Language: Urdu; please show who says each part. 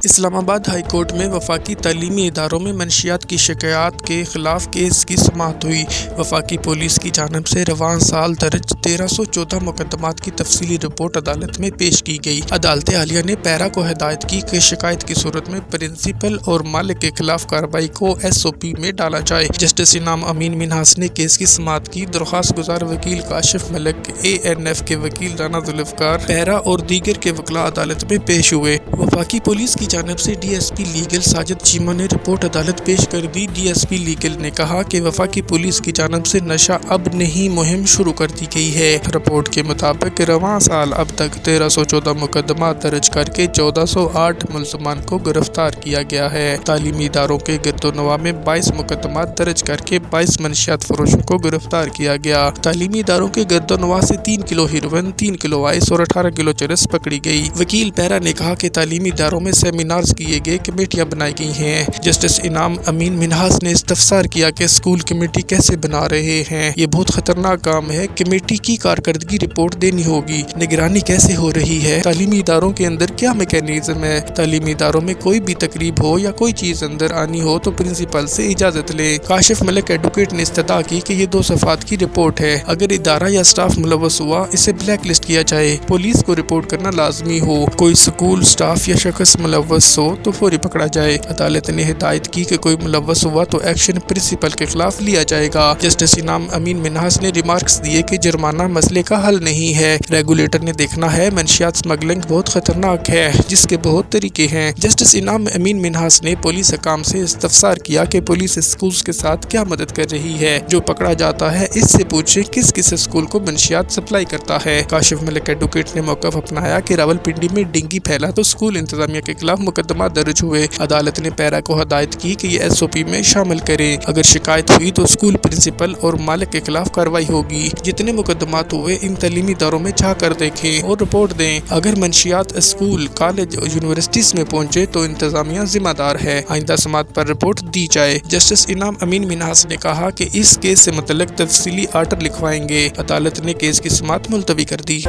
Speaker 1: اسلام آباد ہائی کورٹ میں وفاقی تعلیمی اداروں میں منشیات کی شکایات کے خلاف کیس کی سماعت ہوئی۔ وفاقی پولیس کی جانب سے رواں سال درج 1314 مقدمات کی تفصیلی رپورٹ عدالت میں پیش کی گئی۔ عدالت عالیہ نے پیرا کو ہدایت کی کہ شکایت کی صورت میں پرنسپل اور مالک کے خلاف کارروائی کو SOP میں ڈالا جائے۔ جسٹس انعام امین منہاس نے کیس کی سماعت کی۔ درخواست گزار وکیل کاشف ملک، ANF کے وکیل رانا ذوالفقار، پیرا اور دیگر کے وکلاء عدالت میں پیش ہوئے۔ وفاقی پولیس کی جانب سے DSP لیگل ساجد چیمہ نے رپورٹ عدالت پیش کر دی۔ DSP لیگل نے کہا کہ وفاقی پولیس کی جانب سے نشہ اب نہیں مہم شروع کر دی گئی ہے۔ رپورٹ کے مطابق رواں سال اب تک 1314 مقدمات درج کر کے 1408 ملزمان کو گرفتار کیا گیا ہے۔ تعلیمی اداروں کے گرد و نواح میں 22 مقدمات درج کر کے 22 منشیات فروشوں کو گرفتار کیا گیا۔ تعلیمی اداروں کے گرد و نواح سے 3 کلو ہیروئن، 3 کلو آئس اور 18 کلو چرس پکڑی گئی۔ وکیل پیرا نے کہا کہ تعلیمی اداروں میں سیمینارز کیے گئے، کمیٹیاں بنائی گئی ہیں۔ جسٹس انعام امین منہاس نے استفسار کیا کہ اسکول کمیٹی کیسے بنا رہے ہیں؟ یہ بہت خطرناک کام ہے۔ کمیٹی کی کارکردگی رپورٹ دینی ہوگی۔ نگرانی کیسے ہو رہی ہے؟ تعلیمی اداروں کے اندر کیا میکینزم ہے؟ تعلیمی اداروں میں کوئی بھی تقریب ہو یا کوئی چیز اندر آنی ہو تو پرنسپل سے اجازت لیں۔ کاشف ملک ایڈوکیٹ نے استدعا کی کہ یہ 2 صفحات کی رپورٹ ہے۔ اگر ادارہ یا اسٹاف ملوث ہوا، اسے بلیک لسٹ کیا جائے۔ پولیس کو رپورٹ کرنا لازمی ہو۔ کوئی اسکول، اسٹاف یا شخص ملوث ہو تو فوری پکڑا جائے۔ عدالت نے ہدایت کی کہ کوئی ملوث ہوا تو ایکشن پرنسپل کے خلاف لیا جائے گا۔ جسٹس انعام امین منہاس نے ریمارکس دیے کہ جرمانہ مسئلے کا حل نہیں ہے۔ ریگولیٹر نے دیکھنا ہے۔ منشیات سمگلنگ بہت خطرناک ہے، جس کے بہت طریقے ہیں۔ جسٹس انعام امین منہاس نے پولیس حکام سے استفسار کیا کہ پولیس اسکولز کے ساتھ کیا مدد کر رہی ہے۔ جو پکڑا جاتا ہے اس سے پوچھیں کس کس اسکول کو منشیات سپلائی کرتا ہے۔ کاشف ملک ایڈوکیٹ نے موقف اپنایا کہ راولپنڈی میں ڈینگی پھیلا تو اسکول انتظامیہ کے خلاف مقدمات درج ہوئے۔ عدالت نے پیرا کو ہدایت کی کہ یہ SOP میں شامل کریں۔ اگر شکایت ہوئی تو اسکول پرنسپل اور مالک کے خلاف کارروائی ہوگی۔ جتنے مقدمات ہوئے ان تعلیمی اداروں میں جا کر دیکھیں اور رپورٹ دیں۔ اگر منشیات اسکول، کالج اور یونیورسٹیز میں پہنچے تو انتظامیہ ذمہ دار ہے۔ آئندہ سماعت پر رپورٹ دی جائے۔ جسٹس انعام امین منہاس نے کہا کہ اس کیس سے متعلق تفصیلی آرڈر لکھوائیں گے۔ عدالت نے کیس کی سماعت ملتوی کر دی۔